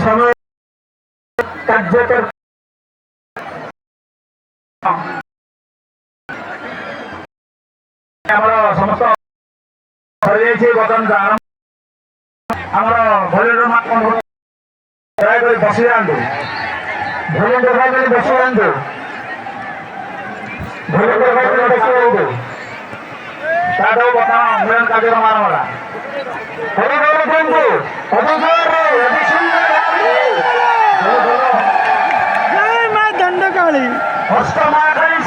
समय କାର୍ଯ୍ୟ ଆମର ସମସ୍ତ ସରିଯାଇଛି। ବର୍ତ୍ତମାନ ଆମର ଭଲ୍ୟୁଣ୍ଟର ଦୟାକରି ବସି ଯାଆନ୍ତୁ। ଭଲ୍ୟୁଣ୍ଟର ଭାଇ ବସି ଯାଆନ୍ତୁ। ଭଲ୍ୟୁଣ୍ଟର ଭାଇ ବସି ଯାଆନ୍ତୁ। ଷ୍ଟାର୍ଟ ହବ ବର୍ତ୍ତମାନ ମିଳନ କାର୍ଯ୍ୟକ୍ରମ ଆରମ୍ଭ ହେଲା। ହରିବୋଲ କୁହନ୍ତୁ। ଜୟ ମା ଦଣ୍ଡକାଳୀ। ହସ୍ତ ମା କାଳୀ